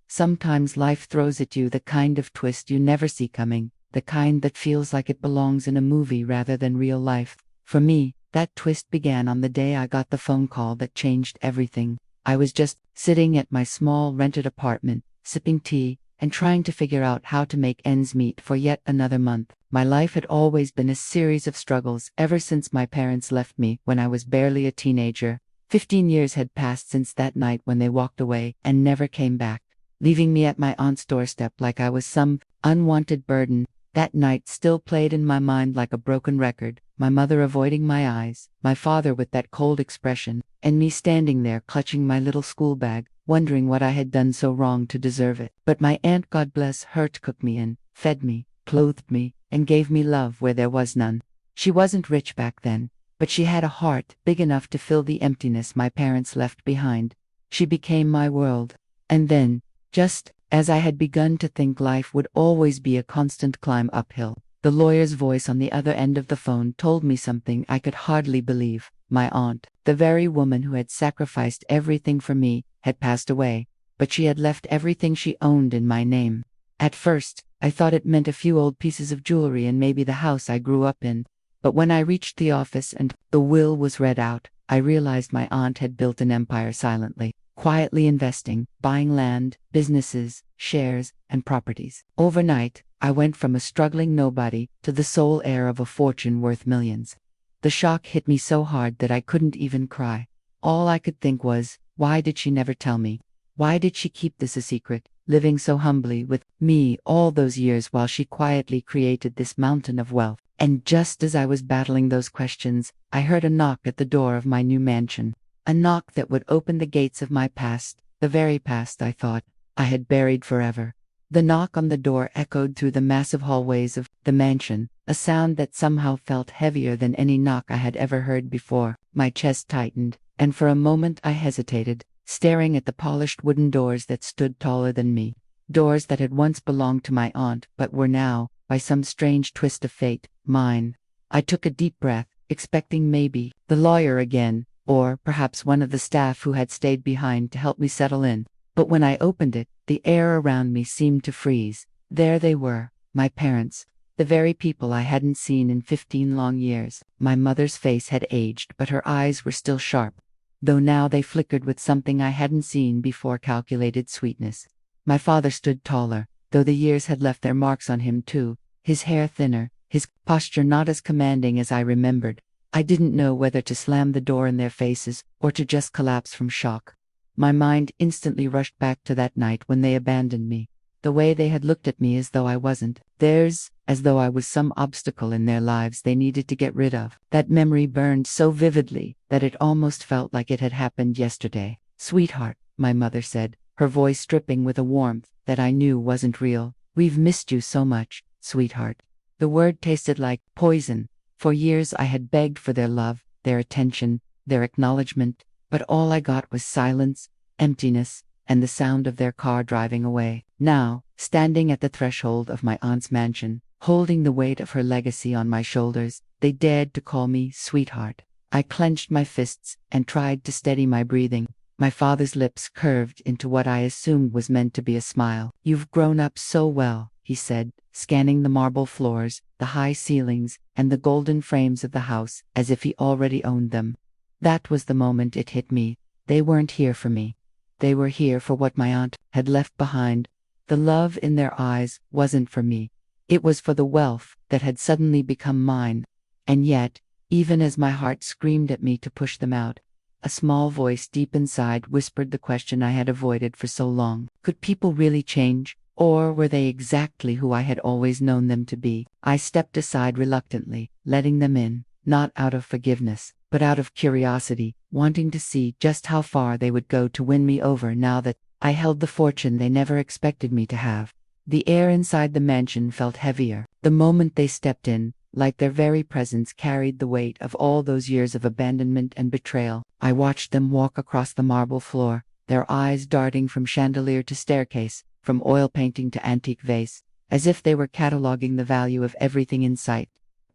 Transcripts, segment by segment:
Sometimes life throws at you the kind of twist you never see coming, the kind that feels like it belongs in a movie rather than real life. For me, that twist began on the day I got the phone call that changed everything. I was just sitting at my small rented apartment, sipping tea, and trying to figure out how to make ends meet for yet another month. My life had always been a series of struggles ever since my parents left me when I was barely a teenager. 15 years had passed since that night when they walked away and never came back, leaving me at my aunt's doorstep like I was some unwanted burden. That night still played in my mind like a broken record, my mother avoiding my eyes, my father with that cold expression, and me standing there clutching my little school bag, wondering what I had done so wrong to deserve it. But my aunt, God bless her, cooked me and fed me, clothed me, and gave me love where there was none. She wasn't rich back then, but she had a heart big enough to fill the emptiness my parents left behind. She became my world. And then, just as I had begun to think life would always be a constant climb uphill, the lawyer's voice on the other end of the phone told me something I could hardly believe. My aunt, the very woman who had sacrificed everything for me, had passed away, but she had left everything she owned in my name. At first, I thought it meant a few old pieces of jewelry and maybe the house I grew up in. But when I reached the office and the will was read out, I realized my aunt had built an empire silently, quietly investing, buying land, businesses, shares, and properties. Overnight, I went from a struggling nobody to the sole heir of a fortune worth millions. The shock hit me so hard that I couldn't even cry. All I could think was, why did she never tell me? Why did she keep this a secret, living so humbly with me all those years while she quietly created this mountain of wealth? And just as I was battling those questions, I heard a knock at the door of my new mansion. A knock that would open the gates of my past, the very past I thought I had buried forever. The knock on the door echoed through the massive hallways of the mansion, a sound that somehow felt heavier than any knock I had ever heard before. My chest tightened, and for a moment I hesitated, staring at the polished wooden doors that stood taller than me. Doors that had once belonged to my aunt but were now, by some strange twist of fate, mine. I took a deep breath, expecting maybe the lawyer again, or perhaps one of the staff who had stayed behind to help me settle in. But when I opened it, the air around me seemed to freeze. There they were, my parents, the very people I hadn't seen in 15 long years. My mother's face had aged, but her eyes were still sharp, though now they flickered with something I hadn't seen before, calculated sweetness. My father stood taller, though the years had left their marks on him too, his hair thinner, his posture not as commanding as I remembered. I didn't know whether to slam the door in their faces or to just collapse from shock. My mind instantly rushed back to that night when they abandoned me, the way they had looked at me as though I wasn't theirs, as though I was some obstacle in their lives they needed to get rid of. That memory burned so vividly that it almost felt like it had happened yesterday. "Sweetheart," my mother said, her voice dripping with a warmth that I knew wasn't real. "We've missed you so much, sweetheart." The word tasted like poison. For years I had begged for their love, their attention, their acknowledgement, but all I got was silence, emptiness, and the sound of their car driving away. Now, standing at the threshold of my aunt's mansion, holding the weight of her legacy on my shoulders, they dared to call me sweetheart. I clenched my fists and tried to steady my breathing. My father's lips curved into what I assumed was meant to be a smile. "You've grown up so well," he said, scanning the marble floors, the high ceilings, and the golden frames of the house, as if he already owned them. That was the moment it hit me. They weren't here for me. They were here for what my aunt had left behind. The love in their eyes wasn't for me. It was for the wealth that had suddenly become mine. And yet, even as my heart screamed at me to push them out, a small voice deep inside whispered the question I had avoided for so long. Could people really change? Or were they exactly who I had always known them to be? I stepped aside reluctantly, letting them in, not out of forgiveness, but out of curiosity, wanting to see just how far they would go to win me over now that I held the fortune they never expected me to have. The air inside the mansion felt heavier. The moment they stepped in, like their very presence carried the weight of all those years of abandonment and betrayal. I watched them walk across the marble floor, their eyes darting from chandelier to staircase, from oil painting to antique vase, as if they were cataloging the value of everything in sight.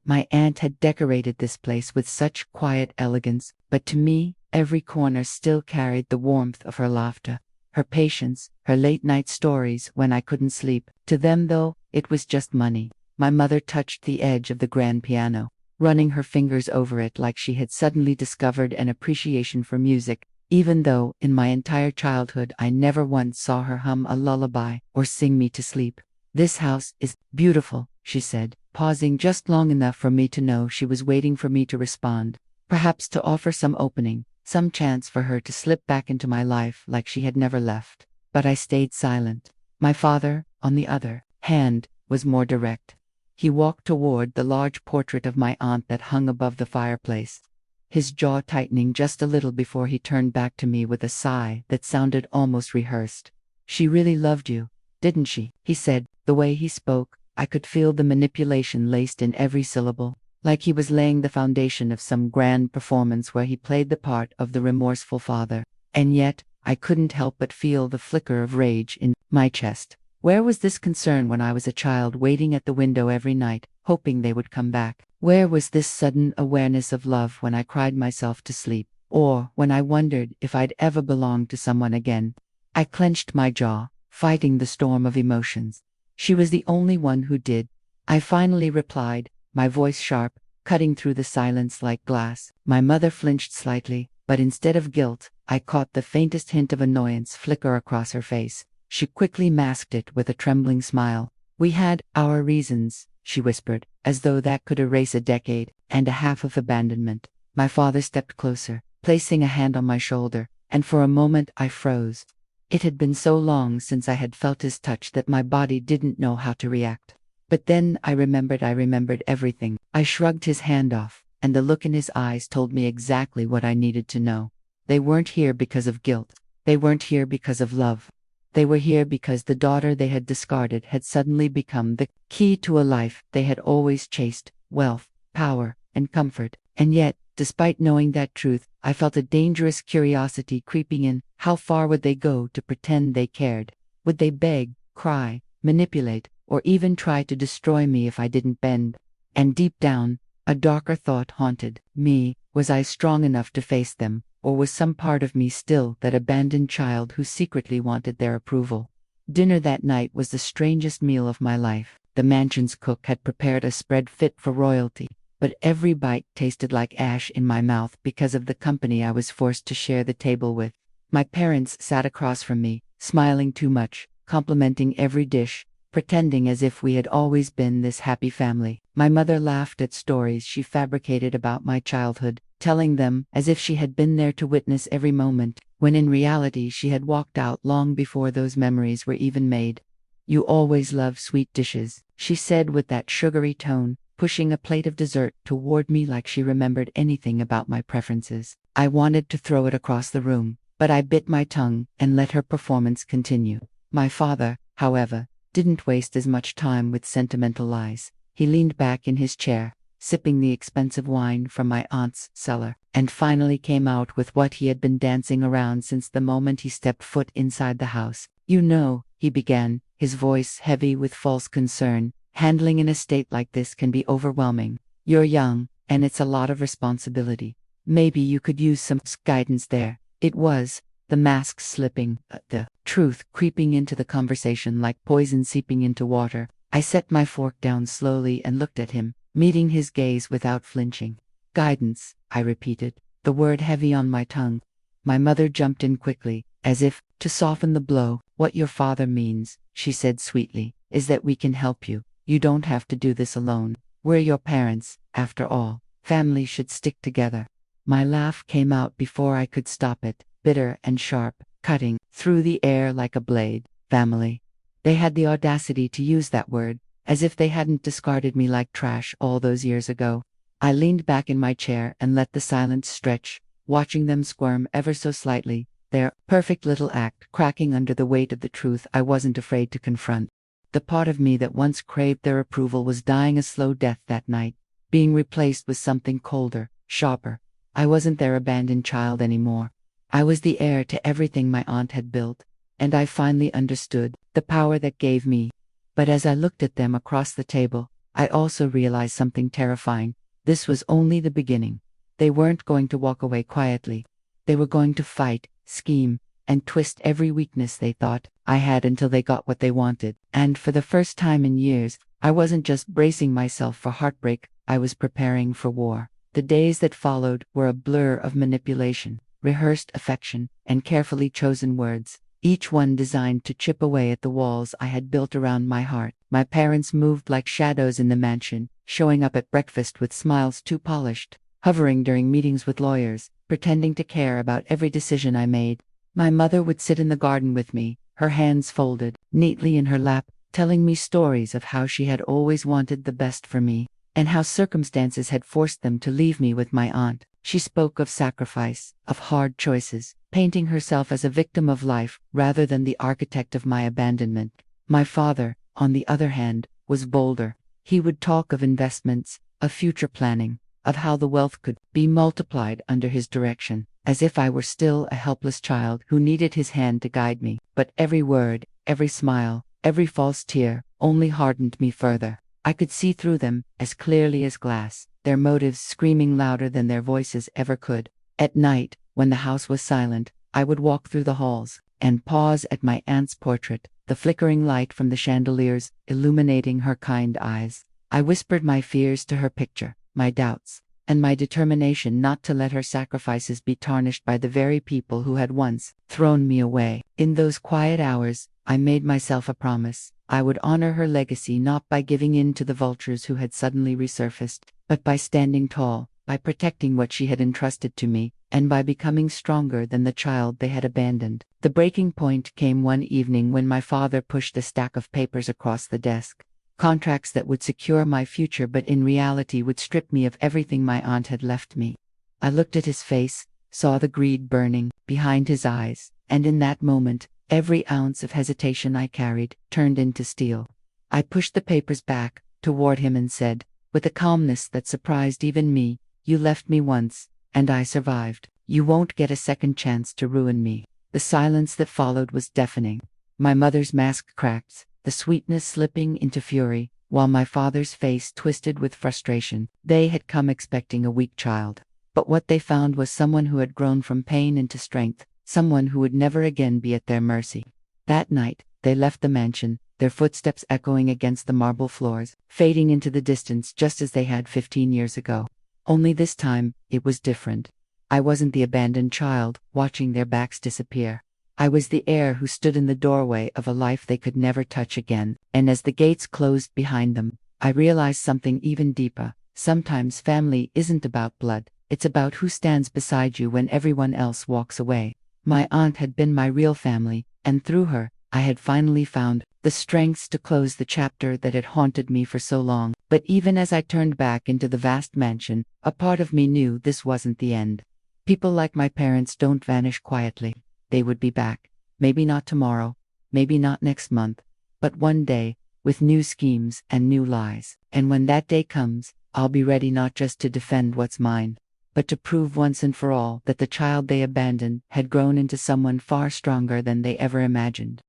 My aunt had decorated this place with such quiet elegance, but to me, every corner still carried the warmth of her laughter, her patience, her late-night stories when I couldn't sleep. To them, though, it was just money. My mother touched the edge of the grand piano, running her fingers over it like she had suddenly discovered an appreciation for music, even though, in my entire childhood, I never once saw her hum a lullaby or sing me to sleep. "This house is beautiful," she said, pausing just long enough for me to know she was waiting for me to respond, perhaps to offer some opening, some chance for her to slip back into my life like she had never left. But I stayed silent. My father, on the other hand, was more direct. He walked toward the large portrait of my aunt that hung above the fireplace, his jaw tightening just a little before he turned back to me with a sigh that sounded almost rehearsed. "She really loved you, didn't she?" he said. The way he spoke, I could feel the manipulation laced in every syllable, like he was laying the foundation of some grand performance where he played the part of the remorseful father. And yet, I couldn't help but feel the flicker of rage in my chest. Where was this concern when I was a child waiting at the window every night, hoping they would come back? Where was this sudden awareness of love when I cried myself to sleep, or when I wondered if I'd ever belong to someone again? I clenched my jaw, fighting the storm of emotions. "She was the only one who did," I finally replied, my voice sharp, cutting through the silence like glass. My mother flinched slightly, but instead of guilt, I caught the faintest hint of annoyance flicker across her face. She quickly masked it with a trembling smile. "We had our reasons," she whispered, as though that could erase a decade and a half of abandonment. My father stepped closer, placing a hand on my shoulder, and for a moment I froze. It had been so long since I had felt his touch that my body didn't know how to react. But then I remembered everything. I shrugged his hand off, and the look in his eyes told me exactly what I needed to know. They weren't here because of guilt. They weren't here because of love. They were here because the daughter they had discarded had suddenly become the key to a life they had always chased: wealth, power, and comfort. And yet, despite knowing that truth, I felt a dangerous curiosity creeping in. How far would they go to pretend they cared? Would they beg, cry, manipulate, or even try to destroy me if I didn't bend? And deep down, a darker thought haunted me. Was I strong enough to face them, or was some part of me still that abandoned child who secretly wanted their approval? Dinner that night was the strangest meal of my life. The mansion's cook had prepared a spread fit for royalty, but every bite tasted like ash in my mouth because of the company I was forced to share the table with. My parents sat across from me, smiling too much, complimenting every dish, pretending as if we had always been this happy family. My mother laughed at stories she fabricated about my childhood, telling them as if she had been there to witness every moment, when in reality she had walked out long before those memories were even made. "You always love sweet dishes," she said with that sugary tone, pushing a plate of dessert toward me like she remembered anything about my preferences. I wanted to throw it across the room, but I bit my tongue and let her performance continue. My father, however, didn't waste as much time with sentimental lies. He leaned back in his chair, sipping the expensive wine from my aunt's cellar, and finally came out with what he had been dancing around since the moment he stepped foot inside the house. "You know," he began, his voice heavy with false concern, "handling an estate like this can be overwhelming. You're young, and it's a lot of responsibility. Maybe you could use some guidance there." It was, the mask slipping, the truth creeping into the conversation like poison seeping into water. I set my fork down slowly and looked at him, meeting his gaze without flinching. "Guidance," I repeated, the word heavy on my tongue. My mother jumped in quickly, as if to soften the blow. "What your father means," she said sweetly, "is that we can help you. You don't have to do this alone. We're your parents, after all. Families should stick together." My laugh came out before I could stop it, bitter and sharp, cutting through the air like a blade. Family. They had the audacity to use that word, as if they hadn't discarded me like trash all those years ago. I leaned back in my chair and let the silence stretch, watching them squirm ever so slightly, their perfect little act cracking under the weight of the truth I wasn't afraid to confront. The part of me that once craved their approval was dying a slow death that night, being replaced with something colder, sharper. I wasn't their abandoned child anymore. I was the heir to everything my aunt had built, and I finally understood the power that gave me. But as I looked at them across the table, I also realized something terrifying. This was only the beginning. They weren't going to walk away quietly. They were going to fight, scheme, and twist every weakness they thought I had until they got what they wanted. And for the first time in years, I wasn't just bracing myself for heartbreak, I was preparing for war. The days that followed were a blur of manipulation, rehearsed affection, and carefully chosen words, each one designed to chip away at the walls I had built around my heart. My parents moved like shadows in the mansion, showing up at breakfast with smiles too polished, hovering during meetings with lawyers, pretending to care about every decision I made. My mother would sit in the garden with me, her hands folded neatly in her lap, telling me stories of how she had always wanted the best for me, and how circumstances had forced them to leave me with my aunt. She spoke of sacrifice, of hard choices, painting herself as a victim of life rather than the architect of my abandonment. My father, on the other hand, was bolder. He would talk of investments, of future planning, of how the wealth could be multiplied under his direction, as if I were still a helpless child who needed his hand to guide me. But every word, every smile, every false tear only hardened me further. I could see through them as clearly as glass, their motives screaming louder than their voices ever could. At night, when the house was silent, I would walk through the halls and pause at my aunt's portrait, the flickering light from the chandeliers illuminating her kind eyes. I whispered my fears to her picture, my doubts, and my determination not to let her sacrifices be tarnished by the very people who had once thrown me away. In those quiet hours, I made myself a promise. I would honor her legacy not by giving in to the vultures who had suddenly resurfaced, but by standing tall, by protecting what she had entrusted to me, and by becoming stronger than the child they had abandoned. The breaking point came one evening when my father pushed a stack of papers across the desk. Contracts that would secure my future but in reality would strip me of everything my aunt had left me. I looked at his face, saw the greed burning behind his eyes, and in that moment, every ounce of hesitation I carried turned into steel. I pushed the papers back toward him and said, with a calmness that surprised even me, "You left me once, and I survived. You won't get a second chance to ruin me." The silence that followed was deafening. My mother's mask cracked, the sweetness slipping into fury, while my father's face twisted with frustration. They had come expecting a weak child, but what they found was someone who had grown from pain into strength, someone who would never again be at their mercy. That night, they left the mansion, their footsteps echoing against the marble floors, fading into the distance just as they had 15 years ago. Only this time, it was different. I wasn't the abandoned child, watching their backs disappear. I was the heir who stood in the doorway of a life they could never touch again, and as the gates closed behind them, I realized something even deeper. Sometimes family isn't about blood, it's about who stands beside you when everyone else walks away. My aunt had been my real family, and through her, I had finally found the strengths to close the chapter that had haunted me for so long. But even as I turned back into the vast mansion, a part of me knew this wasn't the end. People like my parents don't vanish quietly. They would be back. Maybe not tomorrow, maybe not next month, but one day, with new schemes and new lies. And when that day comes, I'll be ready not just to defend what's mine, but to prove once and for all that the child they abandoned had grown into someone far stronger than they ever imagined.